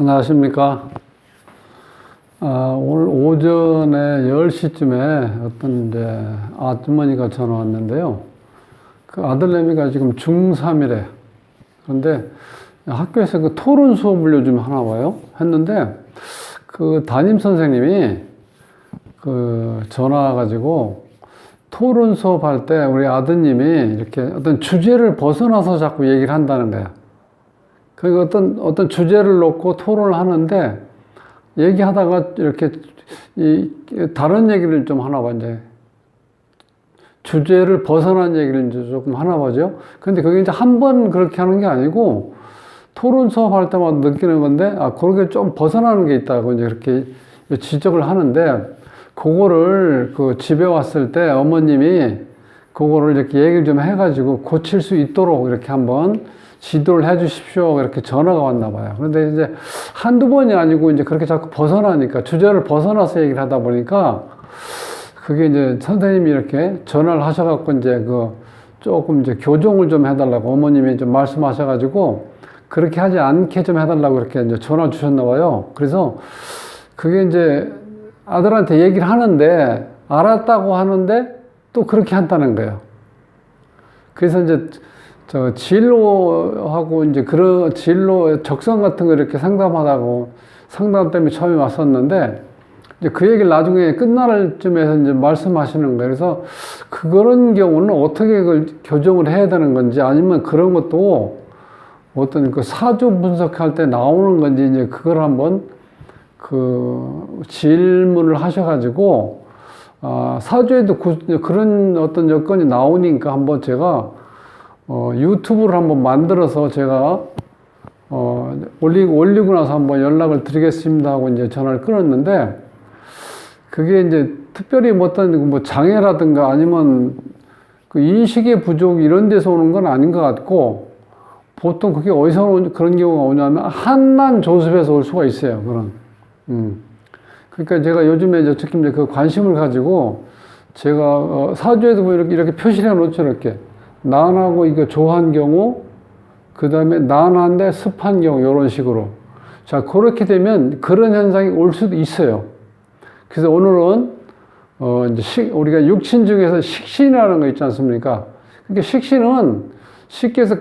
안녕하십니까. 오늘 오전에 10시쯤에 어떤 이제 아주머니가 전화 왔는데요. 그 아들내미가 지금 중3이래. 그런데 학교에서 그 토론 수업을 요즘 하나 봐요. 했는데 그 담임 선생님이 그 전화 와가지고 토론 수업 할 때 우리 아드님이 이렇게 어떤 주제를 벗어나서 자꾸 얘기를 한다는 거야. 그러니까 어떤 주제를 놓고 토론을 하는데 얘기하다가 이렇게 다른 얘기를 좀 하나 봐, 이제. 주제를 벗어난 얘기를 이제 조금 하나 봐죠. 근데 그게 이제 한 번 그렇게 하는 게 아니고 토론 수업 할 때마다 느끼는 건데, 그렇게 좀 벗어나는 게 있다고 이제 그렇게 지적을 하는데, 그거를 그 집에 왔을 때 어머님이 그거를 이렇게 얘기를 좀 해가지고 고칠 수 있도록 이렇게 한번 지도를 해 주십시오. 이렇게 전화가 왔나 봐요. 그런데 이제 한두 번이 아니고 이제 그렇게 자꾸 벗어나니까, 주제를 벗어나서 얘기를 하다 보니까 그게 이제 선생님이 이렇게 전화를 하셔갖고 이제 조금 이제 교정을 좀 해달라고 어머님이 좀 말씀하셔가지고 그렇게 하지 않게 좀 해달라고 이렇게 이제 전화를 주셨나 봐요. 그래서 그게 이제 아들한테 얘기를 하는데 알았다고 하는데 또 그렇게 한다는 거예요. 그래서 이제 진로하고 이제 그런 진로 적성 같은 거 이렇게 상담하다고 상담 때문에 처음에 왔었는데 이제 그 얘기를 나중에 끝날 쯤에서 이제 말씀하시는 거예요. 그래서 그런 경우는 어떻게 그걸 교정을 해야 되는 건지 아니면 그런 것도 어떤 그 사주 분석할 때 나오는 건지 이제 그걸 한번 그 질문을 하셔가지고 사주에도 그런 어떤 여건이 나오니까 한번 제가 유튜브를 한번 만들어서 제가 올리고 나서 한번 연락을 드리겠습니다 하고 이제 전화를 끊었는데 그게 이제 특별히 어떤 뭐 장애라든가 아니면 그 인식의 부족 이런 데서 오는 건 아닌 것 같고 보통 그게 어디서 그런 경우가 오냐면 한난 조습에서 올 수가 있어요. 그러니까 제가 요즘에 특히 이제 그 관심을 가지고 제가 사주에도 뭐 이렇게 표시를 해 놓죠. 이렇게 난하고 이거 조한 경우, 그 다음에 난한데 습한 경우, 이런 식으로. 자, 그렇게 되면 그런 현상이 올 수도 있어요. 그래서 오늘은, 이제 우리가 육신 중에서 식신이라는 거 있지 않습니까? 그러니까 식신은 쉽게 해서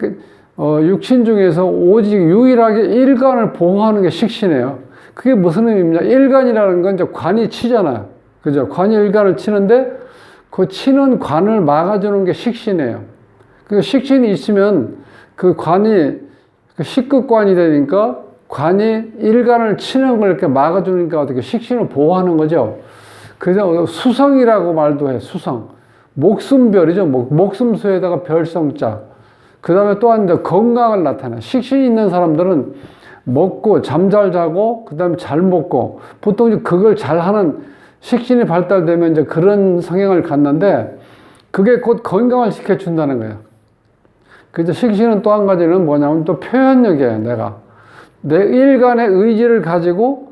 육신 중에서 오직 유일하게 일간을 보호하는 게 식신이에요. 그게 무슨 의미입니까? 일간이라는 건 이제 관이 치잖아요. 그죠? 관이 일간을 치는데 그 치는 관을 막아주는 게 식신이에요. 그 식신이 있으면 그 관이 식극관이 되니까 관이 일간을 치는 걸 이렇게 막아주니까 어떻게 식신을 보호하는 거죠. 그래서 수성이라고 말도 해. 수성. 목숨별이죠. 목숨수에다가 별성자. 그 다음에 또한 건강을 나타내. 식신이 있는 사람들은 먹고 잠 잘 자고 그 다음에 잘 먹고 보통 이제 그걸 잘하는 식신이 발달되면 이제 그런 성향을 갖는데 그게 곧 건강을 시켜준다는 거예요. 그래서 식신은 또 한 가지는 뭐냐면 또 표현력이에요. 내 일간의 의지를 가지고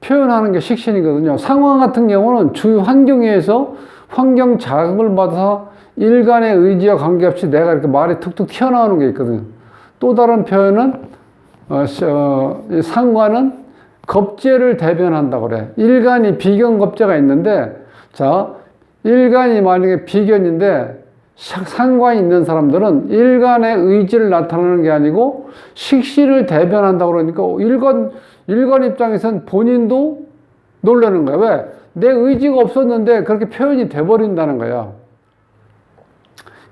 표현하는 게 식신이거든요. 상황 같은 경우는 주위 환경에서 환경 자극을 받아서 일간의 의지와 관계없이 내가 이렇게 말이 툭툭 튀어나오는 게 있거든요. 또 다른 표현은 상관은 겁재를 대변한다고 그래. 일간이 비견겁재가 있는데, 자, 일간이 만약에 비견인데 상관이 있는 사람들은 일간의 의지를 나타내는 게 아니고 식신을 대변한다고 그러니까 일간 입장에서는 본인도 놀라는 거야. 왜? 내 의지가 없었는데 그렇게 표현이 돼버린다는 거야.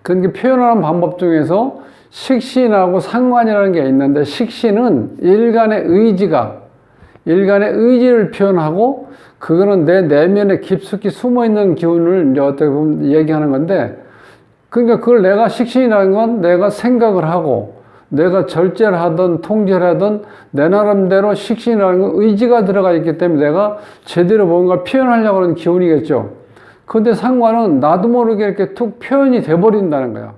그러니까 표현하는 방법 중에서 식신하고 상관이라는 게 있는데 식신은 일간의 의지를 표현하고 그거는 내 내면에 깊숙이 숨어있는 기운을 이제 어떻게 보면 얘기하는 건데 그러니까 그걸 내가 식신이라는 건 내가 생각을 하고 내가 절제를 하든 통제를 하든 내 나름대로 식신이라는 건 의지가 들어가 있기 때문에 내가 제대로 뭔가 표현하려고 하는 기운이겠죠. 그런데 상관은 나도 모르게 이렇게 툭 표현이 돼버린다는 거야.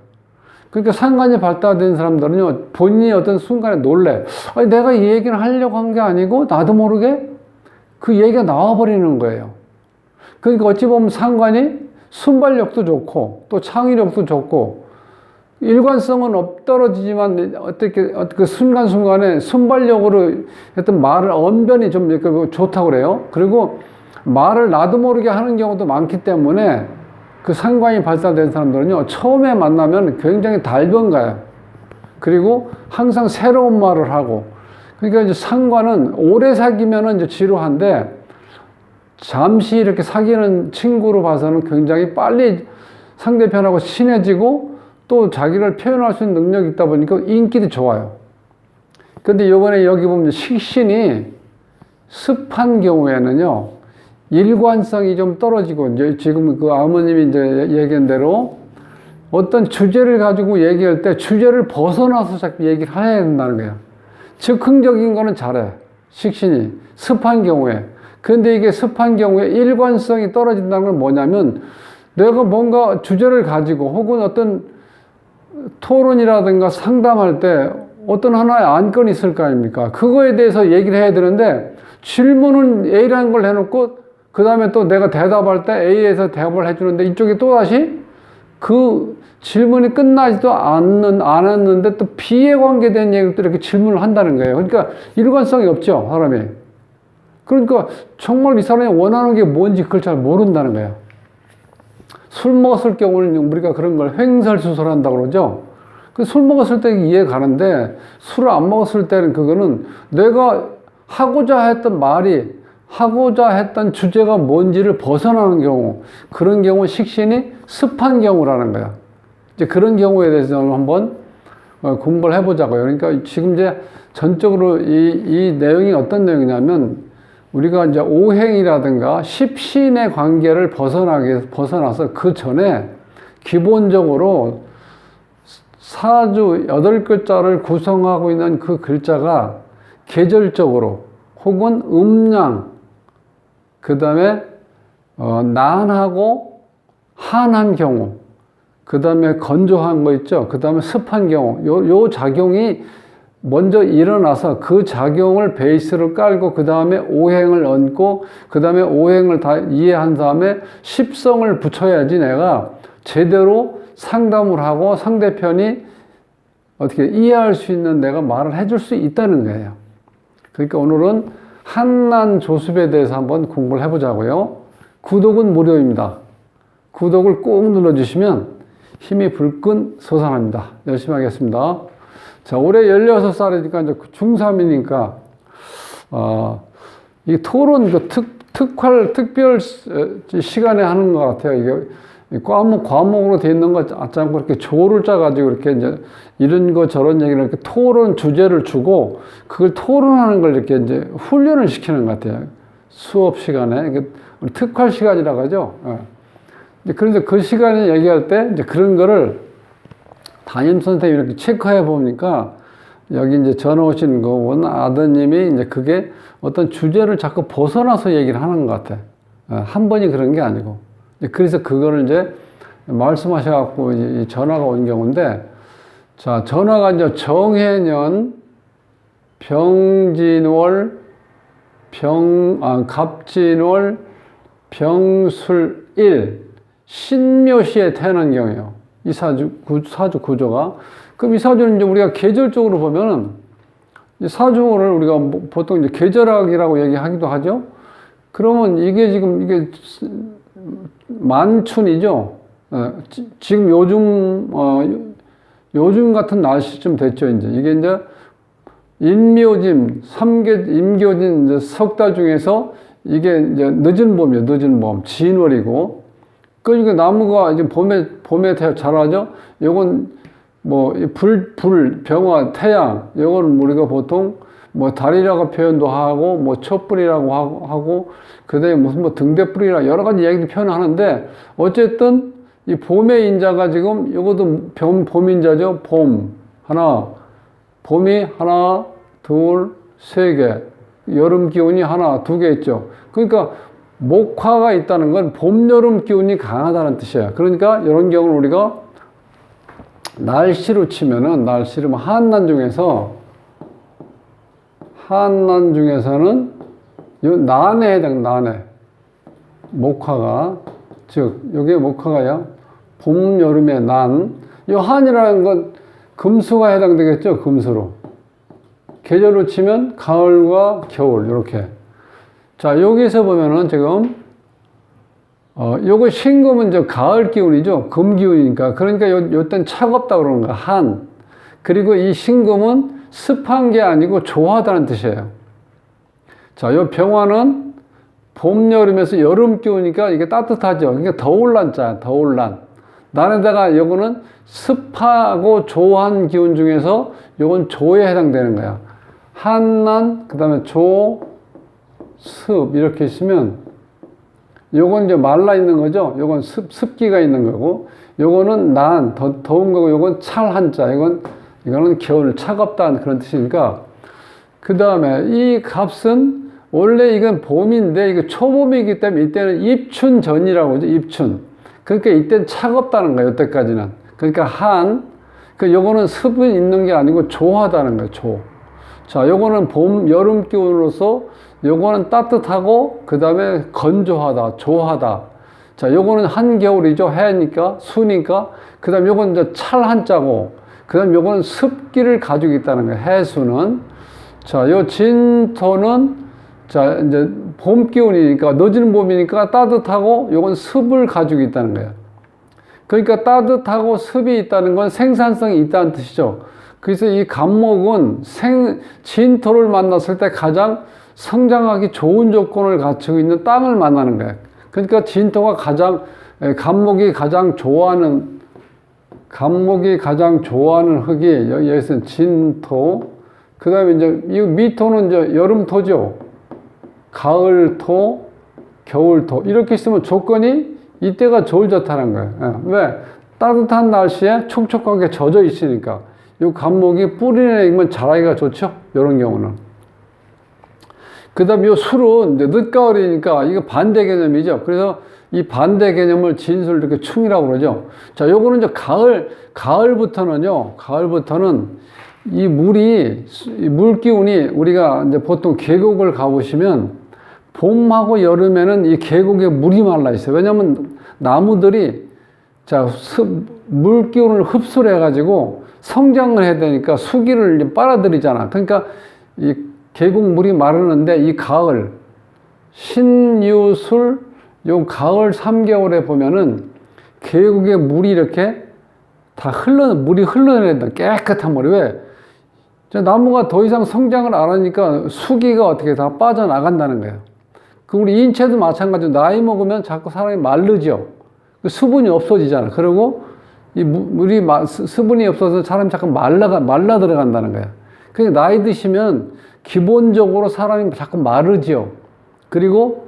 그러니까 상관이 발달된 사람들은요, 본인이 어떤 순간에 놀래. 아니, 내가 이 얘기를 하려고 한 게 아니고, 나도 모르게 그 얘기가 나와버리는 거예요. 그러니까 어찌 보면 상관이 순발력도 좋고, 또 창의력도 좋고, 일관성은 떨어지지만 어떻게 그 순간순간에 순발력으로 했던 말을 언변이 좀 이렇게 좋다고 그래요. 그리고 말을 나도 모르게 하는 경우도 많기 때문에 그 상관이 발달된 사람들은요, 처음에 만나면 굉장히 달변가요. 그리고 항상 새로운 말을 하고, 그러니까 이제 상관은 오래 사귀면은 이제 지루한데, 잠시 이렇게 사귀는 친구로 봐서는 굉장히 빨리 상대편하고 친해지고, 또 자기를 표현할 수 있는 능력이 있다 보니까 인기도 좋아요. 근데 요번에 여기 보면 식신이 습한 경우에는요, 일관성이 좀 떨어지고, 이제 지금 그 아버님이 이제 얘기한 대로 어떤 주제를 가지고 얘기할 때 주제를 벗어나서 자꾸 얘기를 해야 된다는 거예요. 즉흥적인 거는 잘해. 식신이. 습한 경우에. 그런데 이게 습한 경우에 일관성이 떨어진다는 건 뭐냐면 내가 뭔가 주제를 가지고 혹은 어떤 토론이라든가 상담할 때 어떤 하나의 안건이 있을 거 아닙니까? 그거에 대해서 얘기를 해야 되는데 질문은 A라는 걸 해놓고 그 다음에 또 내가 대답할 때 A에서 대답을 해주는데 이쪽에 또다시 그 질문이 끝나지도 않았는데 또 B에 관계된 얘기를 또 이렇게 질문을 한다는 거예요. 그러니까 일관성이 없죠, 사람이. 그러니까 정말 이 사람이 원하는 게 뭔지 그걸 잘 모른다는 거예요. 술 먹었을 경우는 우리가 그런 걸 횡설수설한다고 그러죠. 술 먹었을 때 이해 가는데 술을 안 먹었을 때는 그거는 내가 하고자 했던 말이 하고자 했던 주제가 뭔지를 벗어나는 경우, 그런 경우 식신이 습한 경우라는 거야. 이제 그런 경우에 대해서 한번 공부를 해보자고요. 그러니까 지금 이제 전적으로 이 내용이 어떤 내용이냐면 우리가 이제 오행이라든가 십신의 관계를 벗어나서 그 전에 기본적으로 사주 8글자를 구성하고 있는 그 글자가 계절적으로 혹은 음양, 그 다음에 난하고 한한 경우, 그 다음에 건조한 거 있죠. 그 다음에 습한 경우, 요 작용이 먼저 일어나서 그 작용을 베이스로 깔고 그 다음에 오행을 얹고 그 다음에 오행을 다 이해한 다음에 십성을 붙여야지 내가 제대로 상담을 하고 상대편이 어떻게 이해할 수 있는 내가 말을 해줄 수 있다는 거예요. 그러니까 오늘은 한난 조습에 대해서 한번 공부를 해보자고요. 구독은 무료입니다. 구독을 꼭 눌러주시면 힘이 불끈 솟아납니다. 열심히 하겠습니다. 자, 올해 16살이니까 이제 중3이니까, 이 토론, 특별 시간에 하는 것 같아요. 이게 과목으로 되어 있는 거 짜지 않고 이렇게 조를 짜가지고 이렇게 이제 이런 거 저런 얘기를 이렇게 토론 주제를 주고 그걸 토론하는 걸 이렇게 이제 훈련을 시키는 것 같아요. 수업 시간에. 특활 시간이라고 하죠. 그런데 그 시간에 얘기할 때 이제 그런 거를 담임 선생님이 이렇게 체크해 보니까 여기 이제 전화 오신 거 아드님이 이제 그게 어떤 주제를 자꾸 벗어나서 얘기를 하는 것 같아. 한 번이 그런 게 아니고. 그래서 그거를 이제 말씀하셔갖고 전화가 온 경우인데, 자, 전화가 이제 정해년, 병진월, 갑진월, 병술일, 신묘시에 태어난 경우예요. 이 사주 구조가. 그럼 이 사주는 이제 우리가 계절적으로 보면은, 이 사주를 우리가 보통 이제 계절학이라고 얘기하기도 하죠. 그러면 이게 지금 이게 만춘이죠. 지금 요즘 같은 날씨쯤 됐죠. 이제 이게 인묘진, 임교진 이제 석 달 중에서 이게 이제 늦은 봄이에요. 늦은 봄, 진월이고. 그러니까 나무가 이제 봄에 자라죠. 요건 병화, 태양, 요거는 우리가 보통 달이라고 표현도 하고, 촛불이라고 하고, 그 다음에 무슨 등대불이라 여러 가지 얘기도 표현하는데, 어쨌든 이 봄의 인자가 지금, 요것도 봄인자죠. 봄이 하나, 둘, 세 개. 여름 기운이 하나, 두 개 있죠. 그러니까 목화가 있다는 건 봄, 여름 기운이 강하다는 뜻이에요. 그러니까 이런 경우는 우리가 날씨로 치면은, 한난 중에서는 요 난에 해당, 난에. 목화가, 즉, 요게 목화가요. 봄, 여름의 난. 이 한이라는 건 금수가 해당되겠죠. 금수로. 계절로 치면 가을과 겨울 이렇게. 자, 여기서 보면은 지금 요거 신금은 저 가을 기운이죠. 금 기운이니까. 그러니까 요땐 차갑다 그러는 거야. 한. 그리고 이 신금은 습한 게 아니고 조하다는 뜻이에요. 자, 요 병화는 봄, 여름에서 여름 기운이니까 이게 따뜻하죠. 그러니까 더울란 자, 더울란. 난에다가 요거는 습하고 조한 기운 중에서 요건 조에 해당되는 거야. 한난, 그 다음에 조, 습 이렇게 있으면 요건 이제 말라 있는 거죠. 요건 습기가 있는 거고, 요거는 난, 더운 거고, 요건 찰 한자. 이거는 겨울 차갑다는 그런 뜻이니까. 그 다음에 이 값은 원래 이건 봄인데 이거 초봄이기 때문에 이때는 입춘 전이라고 하죠. 입춘. 그러니까 이때는 차갑다는 거예요. 이때까지는. 그러니까 요거는 습은 있는 게 아니고 조하다는 거예요. 조. 자, 요거는 봄, 여름 기운으로서 요거는 따뜻하고 그 다음에 건조하다, 조하다. 자, 요거는 한겨울이죠. 해니까, 수니까. 그 다음에 요건 이제 찰 한자고, 그 다음에 요거는 습기를 가지고 있다는 거예요. 해수는. 자, 요 진토는 자, 이제 봄 기운이니까, 늦은 봄이니까 따뜻하고 요건 습을 가지고 있다는 거예요. 그러니까 따뜻하고 습이 있다는 건 생산성이 있다는 뜻이죠. 그래서 이 간목은 진토를 만났을 때 가장 성장하기 좋은 조건을 갖추고 있는 땅을 만나는 거예요. 그러니까 진토가 간목이 가장 좋아하는 흙이 여기서는 진토. 그 다음에 이제 이 미토는 이제 여름토죠. 가을토, 겨울토. 이렇게 있으면 조건이 이때가 제일 좋다는 거예요. 왜? 따뜻한 날씨에 촉촉하게 젖어 있으니까. 이 간목이 뿌리에 익으면 자라기가 좋죠. 이런 경우는. 그 다음에 이 술은 이제 늦가을이니까 이거 반대 개념이죠. 그래서 이 반대 개념을 진술 이렇게 충이라고 그러죠. 자, 요거는 이제 가을부터는 이 물 기운이 우리가 이제 보통 계곡을 가보시면 봄하고 여름에는 이 계곡에 물이 말라 있어요. 왜냐면 나무들이 물 기운을 흡수를 해가지고 성장을 해야 되니까 수기를 빨아들이잖아. 그러니까 이 계곡 물이 마르는데 이 가을, 신유술, 요 가을 3개월에 보면은 계곡에 물이 이렇게 다 물이 흘러내린다. 깨끗한 물이. 왜? 나무가 더 이상 성장을 안 하니까 수기가 어떻게 다 빠져나간다는 거예요. 우리 인체도 마찬가지로 나이 먹으면 자꾸 사람이 마르죠. 수분이 없어지잖아. 그리고 이 수분이 없어서 사람이 자꾸 말라 들어간다는 거야. 그러니까 나이 드시면 기본적으로 사람이 자꾸 마르죠. 그리고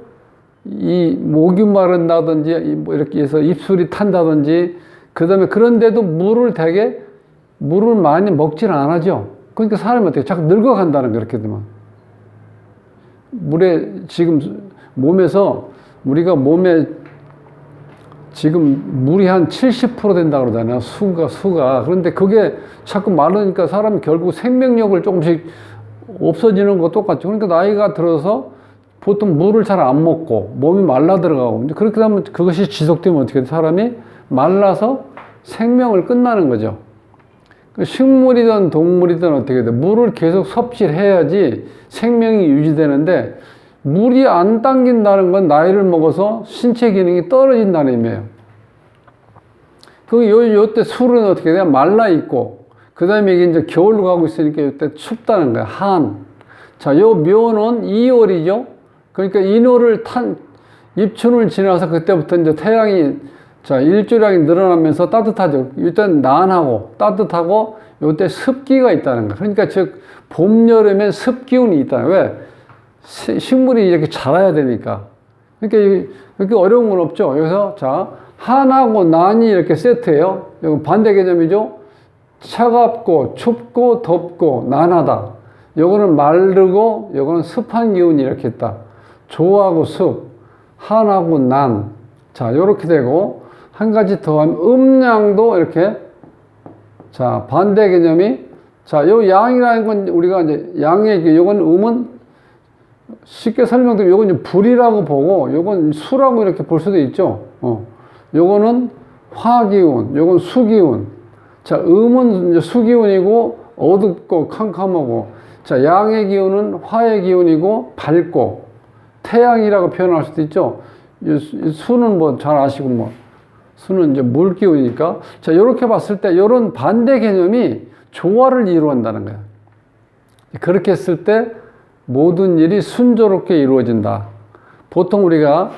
이 목이 마른다든지 뭐 이렇게 해서 입술이 탄다든지, 그 다음에 그런데도 물을 많이 먹지는 않아죠. 그러니까 사람이 어떻게 자꾸 늙어간다는 거야. 그렇게 되면. 지금 우리가 몸에 지금 물이 한 70% 된다고 그러잖아요. 수가. 그런데 그게 자꾸 마르니까 사람이 결국 생명력을 조금씩 없어지는 거 똑같죠. 그러니까 나이가 들어서 보통 물을 잘 안 먹고 몸이 말라 들어가고, 그렇게 되면 그것이 지속되면 어떻게 돼? 사람이 말라서 생명을 끝나는 거죠. 식물이든 동물이든 어떻게 돼? 물을 계속 섭취를 해야지 생명이 유지되는데, 물이 안 당긴다는 건 나이를 먹어서 신체 기능이 떨어진다는 의미예요. 요때 술은 어떻게 돼? 말라 있고, 그 다음에 이게 이제 겨울로 가고 있으니까 요때 춥다는 거야. 자, 요 묘는 2월이죠. 그러니까 입춘을 지나서 그때부터 이제 태양이, 일조량이 늘어나면서 따뜻하죠. 일단 난하고 따뜻하고 요때 습기가 있다는 거야. 그러니까 즉, 봄, 여름엔 습기운이 있다는 거야. 왜? 식물이 이렇게 자라야 되니까. 그러니까 이렇게 어려운 건 없죠. 여기서 한하고 난이 이렇게 세트예요. 이거 반대 개념이죠. 차갑고 춥고 덥고 난하다. 요거는 마르고 요거는 습한 기운이 이렇게 있다. 조하고 습, 한하고 난. 자, 요렇게 되고, 한 가지 더 하면 음양도 이렇게. 자, 반대 개념이, 요 양이라는 건 우리가 이제 양의, 요건 음은 쉽게 설명드리면 요건 이제 불이라고 보고, 요건 수라고 이렇게 볼 수도 있죠. 요거는 화기운, 요건 수기운. 자, 음은 이제 수기운이고 어둡고 캄캄하고, 자, 양의 기운은 화의 기운이고 밝고 태양이라고 표현할 수도 있죠. 수는 뭐 잘 아시고, 뭐 수는 이제 물 기운이니까. 자, 이렇게 봤을 때 이런 반대 개념이 조화를 이루어낸다는 거야. 그렇게 했을 때 모든 일이 순조롭게 이루어진다. 보통 우리가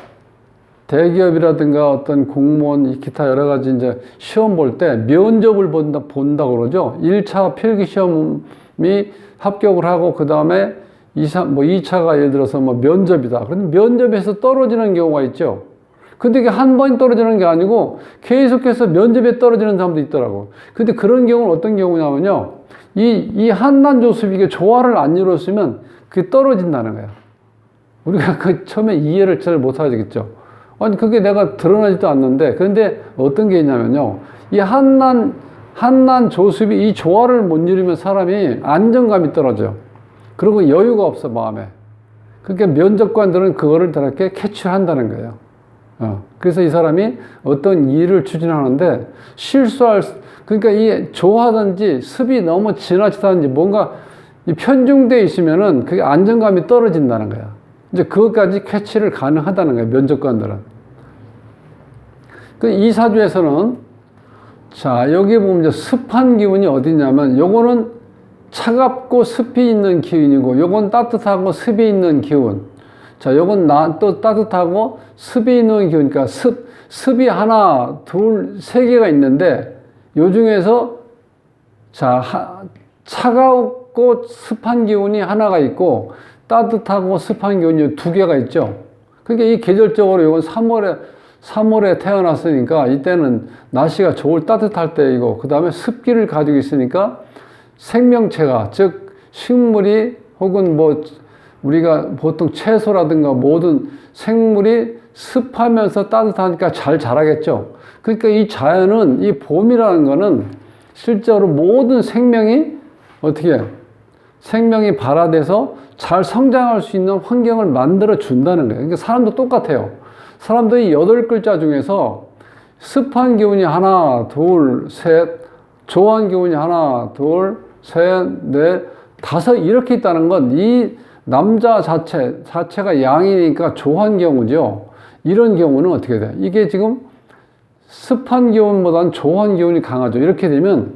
대기업이라든가 어떤 공무원, 기타 여러 가지 이제 시험 볼 때 면접을 본다 그러죠. 1차 필기 시험이 합격을 하고, 그 다음에 2차가 예를 들어서 뭐 면접이다. 그런데 면접에서 떨어지는 경우가 있죠. 근데 이게 한 번 떨어지는 게 아니고 계속해서 면접에 떨어지는 사람도 있더라고. 근데 그런 경우는 어떤 경우냐면요. 이 한난 조습이 이게 조화를 안 이뤘으면 그게 떨어진다는 거야. 우리가 그 처음에 이해를 잘 못하겠죠. 아니, 그게 내가 드러나지도 않는데. 그런데 어떤 게 있냐면요. 이 한난 조습이 이 조화를 못 이루면 사람이 안정감이 떨어져요. 그리고 여유가 없어, 마음에. 그러니까 면접관들은 그거를 이렇게 캐치한다는 거예요. 그래서 이 사람이 어떤 일을 추진하는데 그러니까 이 조화든지 습이 너무 지나치다든지 뭔가 이 편중되어 있으면은 그게 안정감이 떨어진다는 거야. 이제 그것까지 캐치를 가능하다는 거예요, 면접관들은. 그 이 사주에서는, 자, 여기 보면 이제 습한 기운이 어디냐면, 요거는 차갑고 습이 있는 기운이고, 요건 따뜻하고 습이 있는 기운. 자, 요건 또 따뜻하고 습이 있는 기운이니까 습이 하나, 둘, 세 개가 있는데, 요 중에서, 자, 차가웠고 습한 기운이 하나가 있고, 따뜻하고 습한 기운이 두 개가 있죠. 그러니까 이 계절적으로 이건 3월에 태어났으니까 이때는 날씨가 좋을 따뜻할 때이고, 그 다음에 습기를 가지고 있으니까 생명체가, 즉 식물이 혹은 뭐 우리가 보통 채소라든가 모든 생물이 습하면서 따뜻하니까 잘 자라겠죠. 그러니까 이 자연은, 이 봄이라는 거는 실제로 모든 생명이 어떻게 생명이 발화돼서 잘 성장할 수 있는 환경을 만들어 준다는 거예요. 그러니까 사람도 똑같아요. 사람도 이 8글자 중에서 습한 기운이 하나, 둘, 셋, 조한 기운이 하나, 둘, 셋, 넷, 다섯 이렇게 있다는 건 이 남자 자체가 양이니까 조한 경우죠. 이런 경우는 어떻게 돼? 이게 지금 습한 기운보다는 조한 기운이 강하죠. 이렇게 되면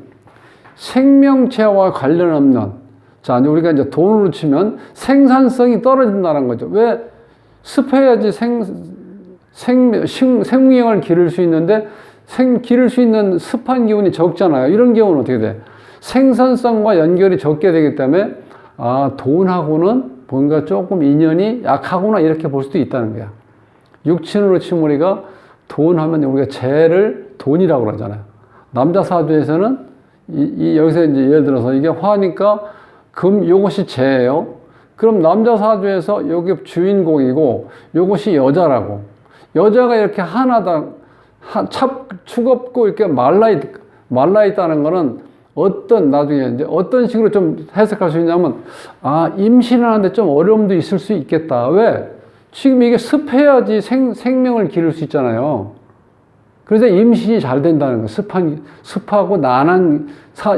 생명체와 관련 없는, 자, 우리가 이제 돈으로 치면 생산성이 떨어진다는 거죠. 왜? 습해야지 생명을 기를 수 있는데, 기를 수 있는 습한 기운이 적잖아요. 이런 경우는 어떻게 돼? 생산성과 연결이 적게 되기 때문에, 아, 돈하고는 뭔가 조금 인연이 약하구나, 이렇게 볼 수도 있다는 거야. 육친으로 치면 우리가 돈 하면 우리가 재를 돈이라고 그러잖아요. 남자 사주에서는 여기서 이제 예를 들어서 이게 화니까 요것이 재예요. 그럼 남자 사주에서 여기 주인공이고 요것이 여자라고. 여자가 이렇게 하나다, 축 없고 이렇게 말라 있다는 거는 나중에 이제 어떤 식으로 좀 해석할 수 있냐면, 아, 임신을 하는데 좀 어려움도 있을 수 있겠다. 왜? 지금 이게 습해야지 생명을 기를 수 있잖아요. 그래서 임신이 잘 된다는 거예요. 습하고 난한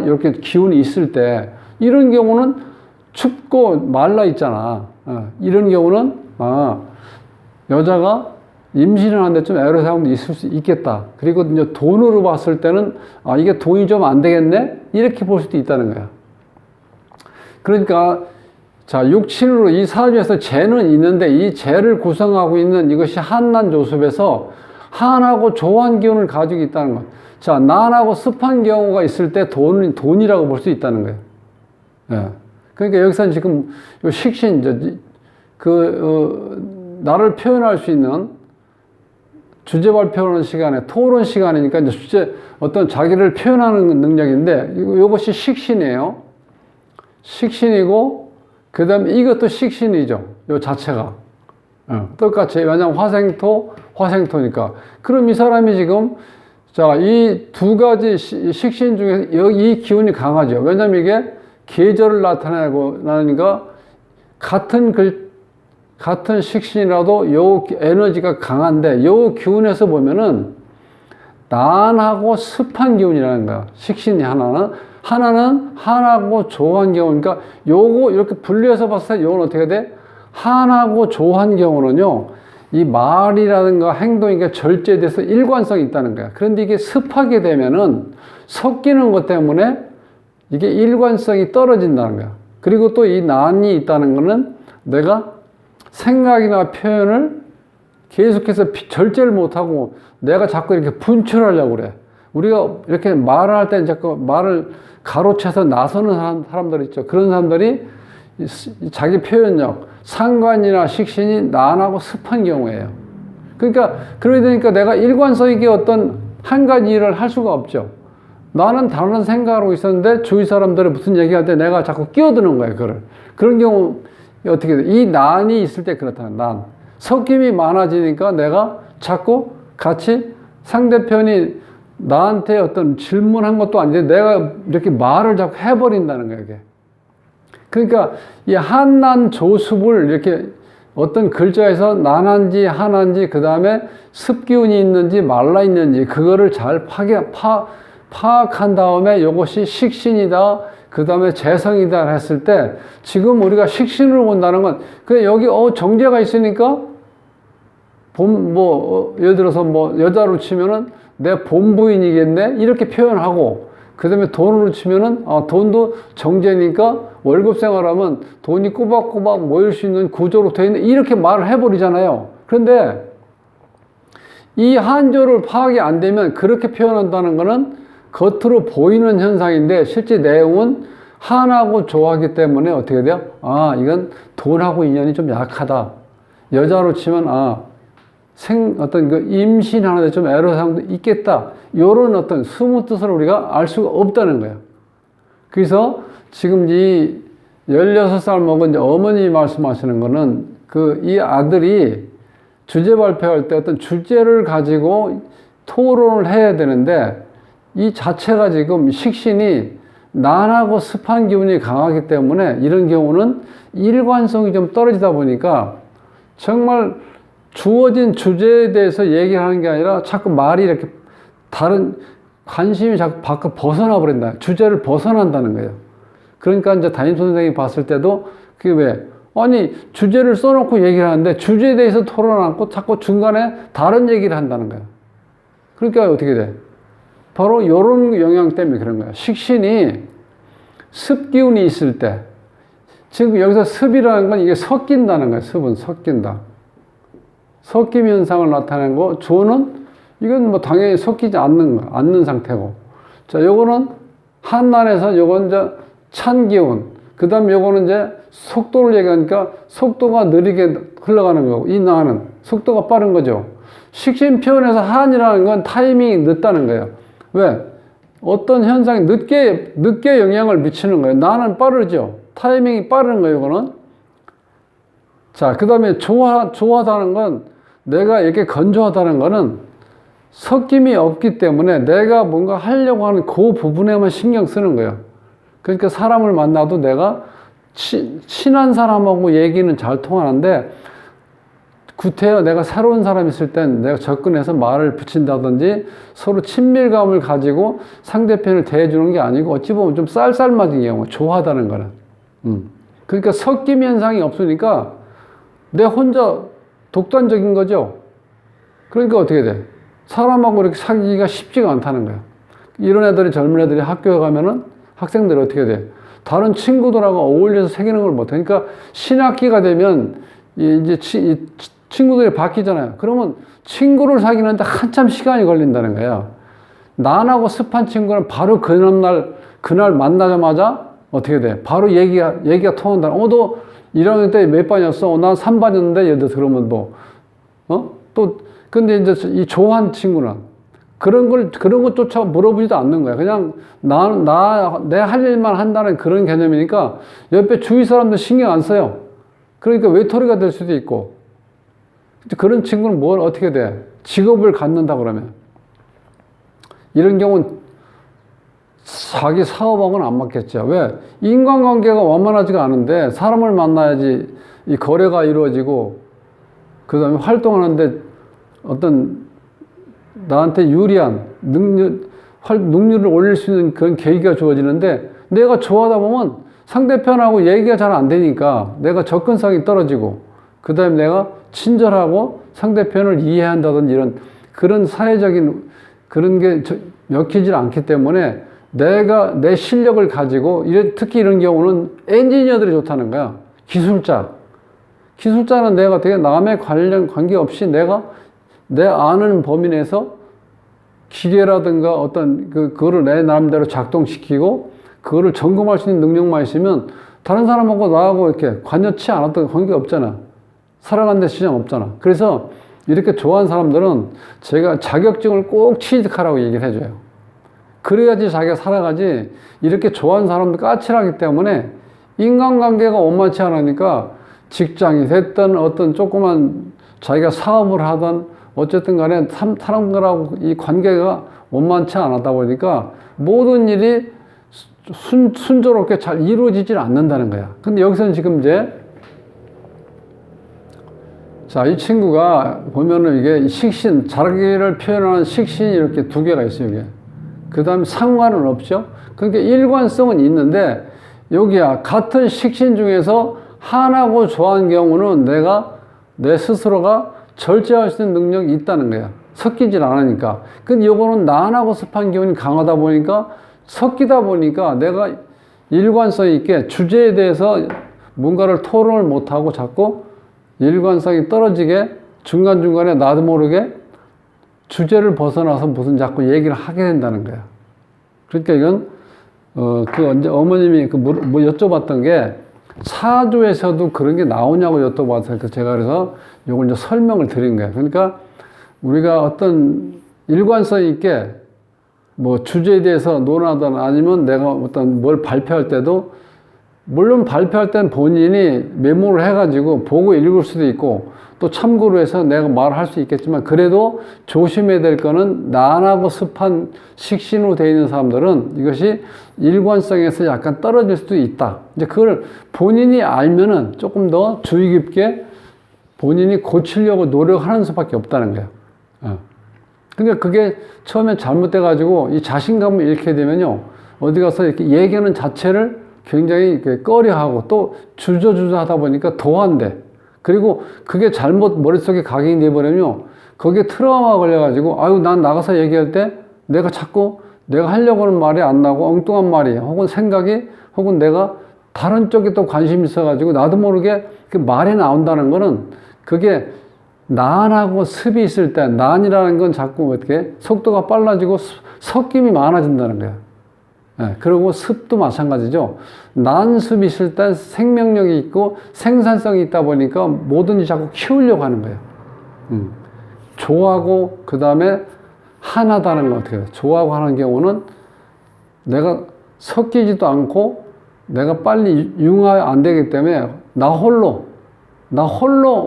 이렇게 기운이 있을 때, 이런 경우는 춥고 말라 있잖아. 이런 경우는, 여자가 임신을 하는데 좀 애로사항도 있을 수 있겠다. 그리고 이제 돈으로 봤을 때는, 이게 돈이 좀 안 되겠네? 이렇게 볼 수도 있다는 거야. 그러니까, 자, 육친으로 이 사주에서 재는 있는데, 이 재를 구성하고 있는 이것이 한난조습에서 한하고 조한 기운을 가지고 있다는 거야. 자, 난하고 습한 경우가 있을 때 돈이라고 볼 수 있다는 거예요. 예. 그러니까 여기서는 지금 식신, 나를 표현할 수 있는 주제 발표하는 시간에, 토론 시간이니까 이제 어떤 자기를 표현하는 능력인데, 이것이 식신이에요. 식신이고, 그 다음에 이것도 식신이죠. 요 자체가. 똑같이. 왜냐하면 화생토니까. 그럼 이 사람이 지금, 자, 이 두 가지 식신 중에 이 기운이 강하죠. 왜냐하면 이게 계절을 나타내니까 같은 식신이라도 요 에너지가 강한데, 요 기운에서 보면은 난하고 습한 기운이라는 거야. 식신이 하나는 한하고 조한 경우. 그러니까 요거 이렇게 분리해서 봤을 때 요건 어떻게 돼? 한하고 조한 경우는요, 이 말이라든가 행동이 절제돼서 일관성이 있다는 거야. 그런데 이게 습하게 되면은 섞이는 것 때문에 이게 일관성이 떨어진다는 거야. 그리고 또 이 난이 있다는 거는 내가 생각이나 표현을 계속해서 절제를 못하고 내가 자꾸 이렇게 분출하려고 그래. 우리가 이렇게 말을 할 때 자꾸 말을 가로채서 나서는 사람들 있죠. 그런 사람들이 자기 표현력, 상관이나 식신이 난하고 습한 경우예요. 그러니까 그러니까 내가 일관성 있게 어떤 한 가지 일을 할 수가 없죠. 나는 다른 생각을 하고 있었는데 주위 사람들이 무슨 얘기할 때 내가 자꾸 끼어드는 거예요. 그런 경우 어떻게 돼? 이 난이 있을 때 그렇다는 난. 섞임이 많아지니까 내가 자꾸 같이 상대편이 나한테 어떤 질문한 것도 아닌데 내가 이렇게 말을 자꾸 해버린다는 거예요. 이게. 그러니까 이 한난 조습을 이렇게 어떤 글자에서 난한지 한한지 그 다음에 습기운이 있는지 말라 있는지 그거를 잘 파악한 다음에 이것이 식신이다 그 다음에 재성이다 했을 때 지금 우리가 식신으로 본다는 건 그냥 여기 정제가 있으니까 예를 들어서 여자로 치면은 내 본부인이겠네 이렇게 표현하고 그 다음에 돈으로 치면은 돈도 정제니까 월급 생활하면 돈이 꼬박꼬박 모일 수 있는 구조로 되어 있는 이렇게 말을 해버리잖아요. 그런데 이 한조를 파악이 안 되면 그렇게 표현한다는 거는 겉으로 보이는 현상인데 실제 내용은 한하고 조하기 때문에 어떻게 돼요? 이건 돈하고 인연이 좀 약하다. 여자로 치면 어떤 그 임신하는데 좀 애로사항도 있겠다. 요런 어떤 숨은 뜻을 우리가 알 수가 없다는 거예요. 그래서 지금 이 16살 먹은 이제 어머니 말씀하시는 거는 이 아들이 주제 발표할 때 어떤 주제를 가지고 토론을 해야 되는데 이 자체가 지금 식신이 난하고 습한 기운이 강하기 때문에 이런 경우는 일관성이 좀 떨어지다 보니까 정말 주어진 주제에 대해서 얘기를 하는 게 아니라 자꾸 말이 이렇게 다른 관심이 자꾸 밖으로 벗어나 버린다. 주제를 벗어난다는 거예요. 그러니까 이제 담임선생님이 봤을 때도 그게 왜? 아니, 주제를 써놓고 얘기를 하는데 주제에 대해서 토론 않고 자꾸 중간에 다른 얘기를 한다는 거예요. 그러니까 어떻게 돼? 바로 이런 영향 때문에 그런 거예요. 식신이 습기운이 있을 때, 지금 여기서 습이라는 건 이게 섞인다는 거예요. 습은 섞인다. 섞임 현상을 나타내는 거, 조는 이건 당연히 섞이지 않는 상태고. 자, 요거는 한난에서 요건 이제 찬 기운. 그 다음 요거는 이제 속도를 얘기하니까 속도가 느리게 흘러가는 거고, 이 난은 속도가 빠른 거죠. 식신 표현에서 한이라는 건 타이밍이 늦다는 거예요. 왜? 어떤 현상이 늦게 영향을 미치는 거예요. 나는 빠르죠. 타이밍이 빠른 거예요, 이거는. 자, 그 다음에 조하다는 건 내가 이렇게 건조하다는 거는 섞임이 없기 때문에 내가 뭔가 하려고 하는 그 부분에만 신경 쓰는 거예요. 그러니까 사람을 만나도 내가 친한 사람하고 얘기는 잘 통하는데 구태여 내가 새로운 사람 있을 땐 내가 접근해서 말을 붙인다든지 서로 친밀감을 가지고 상대편을 대해주는 게 아니고 어찌 보면 좀 쌀쌀맞은 경우, 조하다는 거는. 그러니까 섞임 현상이 없으니까 내 혼자 독단적인 거죠. 그러니까 어떻게 돼? 사람하고 이렇게 사귀기가 쉽지가 않다는 거예요. 이런 애들이, 젊은 애들이 학교에 가면은 학생들이 어떻게 돼? 다른 친구들하고 어울려서 사귀는 걸 못해. 그러니까 신학기가 되면 이제 친구들이 바뀌잖아요. 그러면 친구를 사귀는데 한참 시간이 걸린다는 거예요. 난하고 습한 친구는 바로 그날 만나자마자 어떻게 돼? 바로 얘기가 통한다. 너 1학년 때 몇 반이었어? 난 3반이었는데, 예를 들어서 그러면 근데 이제 이 조한 친구는 그런 것조차 물어보지도 않는 거야. 그냥 내 할 일만 한다는 그런 개념이니까 옆에 주위 사람들 신경 안 써요. 그러니까 외톨이가 될 수도 있고. 그런 친구는 어떻게 돼? 직업을 갖는다 그러면. 이런 경우는 자기 사업하고는 안 맞겠죠. 왜? 인간관계가 원만하지가 않은데 사람을 만나야지 이 거래가 이루어지고 그 다음에 활동하는데 어떤 나한테 유리한 능률을 올릴 수 있는 그런 계기가 주어지는데, 내가 좋아하다 보면 상대편하고 얘기가 잘 안 되니까 내가 접근성이 떨어지고, 그 다음에 내가 친절하고 상대편을 이해한다든지 이런 그런 사회적인 그런 게 먹히질 않기 때문에 내가 내 실력을 가지고, 특히 이런 경우는 엔지니어들이 좋다는 거야. 기술자는 내가 되게 남의 관계없이 내가 내 아는 범위 내에서 기계라든가 어떤 그거를 내 나름대로 작동시키고 그거를 점검할 수 있는 능력만 있으면 다른 사람하고 나하고 이렇게 관여치 않았던 관계 없잖아. 살아가는 데 지장 없잖아. 그래서 이렇게 좋아하는 사람들은 제가 자격증을 꼭 취득하라고 얘기를 해줘요. 그래야지 자기가 살아가지. 이렇게 좋아하는 사람들 까칠하기 때문에 인간관계가 원만치 않으니까 직장이 됐든 어떤 조그만 자기가 사업을 하든 어쨌든 간에 사람들하고 이 관계가 원만치 않았다 보니까 모든 일이 순조롭게 잘 이루어지질 않는다는 거야. 근데 여기서는 지금 이제 자, 이 친구가 보면은 이게 식신, 자기를 표현하는 식신이 이렇게 두 개가 있어요, 이게. 그 다음에 상관은 없죠? 그러니까 일관성은 있는데, 여기야, 같은 식신 중에서 하나고 좋아하는 경우는 내 스스로가 절제할 수 있는 능력이 있다는 거야. 섞이질 않으니까. 근데 요거는 난하고 습한 기운이 강하다 보니까, 섞이다 보니까 내가 일관성 있게 주제에 대해서 뭔가를 토론을 못하고 자꾸 일관성이 떨어지게 중간중간에 나도 모르게 주제를 벗어나서 무슨 자꾸 얘기를 하게 된다는 거야. 그러니까 이건, 어머님이 여쭤봤던 게 사주에서도 그런 게 나오냐고 여쭤봐서 제가 그래서 요걸 이제 설명을 드린 거예요. 그러니까 우리가 어떤 일관성 있게 주제에 대해서 논하든 아니면 내가 어떤 뭘 발표할 때도 물론 발표할 땐 본인이 메모를 해가지고 보고 읽을 수도 있고 또 참고로 해서 내가 말할 수 있겠지만 그래도 조심해야 될 거는 난하고 습한 식신으로 되어 있는 사람들은 이것이 일관성에서 약간 떨어질 수도 있다. 이제 그걸 본인이 알면은 조금 더 주의 깊게 본인이 고치려고 노력하는 수밖에 없다는 거예요. 근데 그게 처음에 잘못돼가지고 이 자신감을 잃게 되면요. 어디 가서 이렇게 얘기하는 자체를 굉장히 꺼려하고 또 주저주저 하다 보니까 더 안 돼. 그리고 그게 잘못 머릿속에 각인이 돼버리면요. 거기에 트라우마가 걸려가지고 아유 난 나가서 얘기할 때 내가 자꾸 내가 하려고 하는 말이 안 나고 엉뚱한 말이 혹은 생각이 혹은 내가 다른 쪽에 또 관심이 있어가지고 나도 모르게 그 말이 나온다는 거는 그게 난하고 습이 있을 때 난이라는 건 자꾸 어떻게 속도가 빨라지고 섞임이 많아진다는 거야. 네, 그리고 습도 마찬가지죠. 난습이 있을 때 생명력이 있고 생산성이 있다 보니까 뭐든지 자꾸 키우려고 하는 거예요. 조하고 그 다음에 하나다는 건 어떻게 돼요? 조하고 하는 경우는 내가 섞이지도 않고 내가 빨리 융화 안 되기 때문에 나 홀로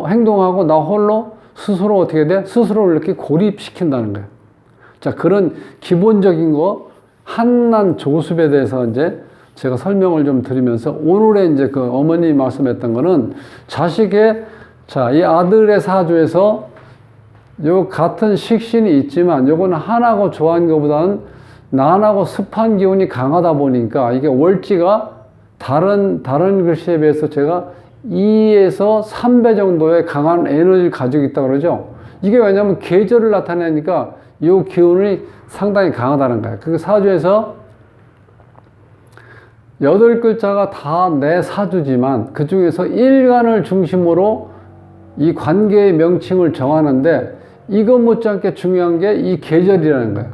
행동하고 나 홀로 스스로 어떻게 돼? 스스로를 이렇게 고립시킨다는 거예요. 자, 그런 기본적인 거 한난 조습에 대해서 이제 제가 설명을 좀 드리면서 오늘의 이제 그 어머니 말씀했던 거는 자식의 이 아들의 사주에서 요 같은 식신이 있지만 요거는 한하고 좋아하는 것보다는 난하고 습한 기운이 강하다 보니까 이게 월지가 다른 글씨에 비해서 제가 2에서 3배 정도의 강한 에너지를 가지고 있다고 그러죠. 이게 왜냐면 계절을 나타내니까 이 기운이 상당히 강하다는 거예요. 그 사주에서 8글자가 다 내 사주지만 그 중에서 일간을 중심으로 이 관계의 명칭을 정하는데 이것 못지않게 중요한 게 이 계절이라는 거예요.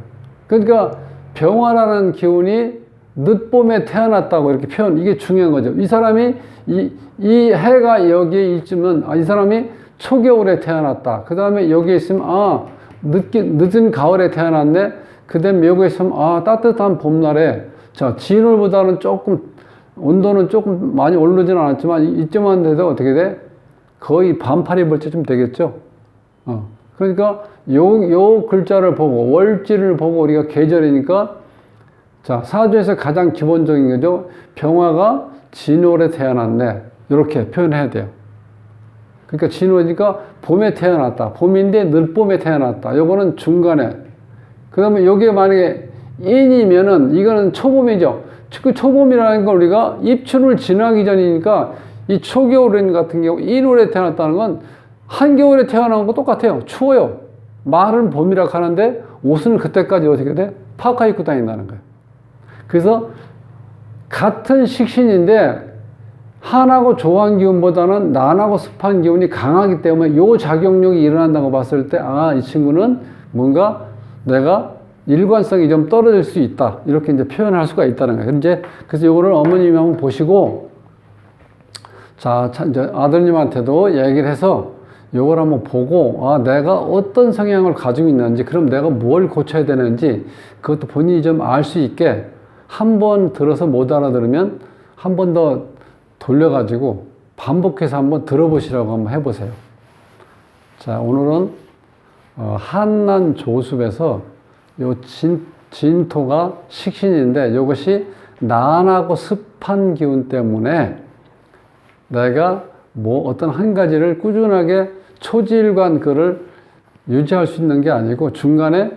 그러니까 병화라는 기운이 늦봄에 태어났다고 이렇게 이게 중요한 거죠. 이 사람이 이 해가 여기에 있으면 이 사람이 초겨울에 태어났다. 그 다음에 여기에 있으면 늦은 가을에 태어났네. 그 다음에 여기에 있으면 따뜻한 봄날에 진월보다는 조금 온도는 조금 많이 오르지는 않았지만 이쯤만 돼도 어떻게 돼? 거의 반팔 입을 때쯤 되겠죠. 그러니까 요 글자를 보고 월지를 보고 우리가 계절이니까 사주에서 가장 기본적인 거죠. 병화가 진월에 태어났네. 이렇게 표현해야 돼요. 그러니까 진월이니까 봄에 태어났다. 봄인데 늦봄에 태어났다. 요거는 중간에 그 다음에 여기에 만약에 인이면은 이거는 초봄이죠. 그 초봄이라는 걸 우리가 입춘을 지나기 전이니까 이 초겨울인 같은 경우 인월에 태어났다는 건 한겨울에 태어난 거 똑같아요. 추워요. 말은 봄이라 하는데 옷은 그때까지 어떻게 돼? 파카 입고 다닌다는 거예요. 그래서 같은 식신인데 한하고 조한 기운보다는 난하고 습한 기운이 강하기 때문에 요 작용력이 일어난다고 봤을 때, 아, 이 친구는 뭔가 내가 일관성이 좀 떨어질 수 있다. 이렇게 이제 표현할 수가 있다는 거예요. 이제 그래서 요거를 어머님이 한번 보시고, 자, 이제 아들님한테도 얘기를 해서 요걸 한번 보고, 아, 내가 어떤 성향을 가지고 있는지, 그럼 내가 뭘 고쳐야 되는지, 그것도 본인이 좀 알 수 있게 한 번 들어서 못 알아들으면 한 번 더 돌려가지고 반복해서 한번 들어보시라고 한번 해보세요. 자, 오늘은 한난 조습에서 요 진토가 식신인데 이것이 난하고 습한 기운 때문에 내가 뭐 어떤 한 가지를 꾸준하게 초지일관 그를 유지할 수 있는 게 아니고 중간에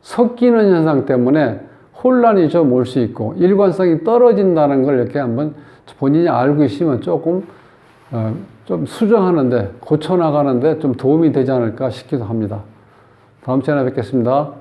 섞이는 현상 때문에 혼란이 좀 올 수 있고 일관성이 떨어진다는 걸 이렇게 한번 본인이 알고 있으면 조금 좀 수정하는데 고쳐나가는데 좀 도움이 되지 않을까 싶기도 합니다. 다음 시간에 뵙겠습니다.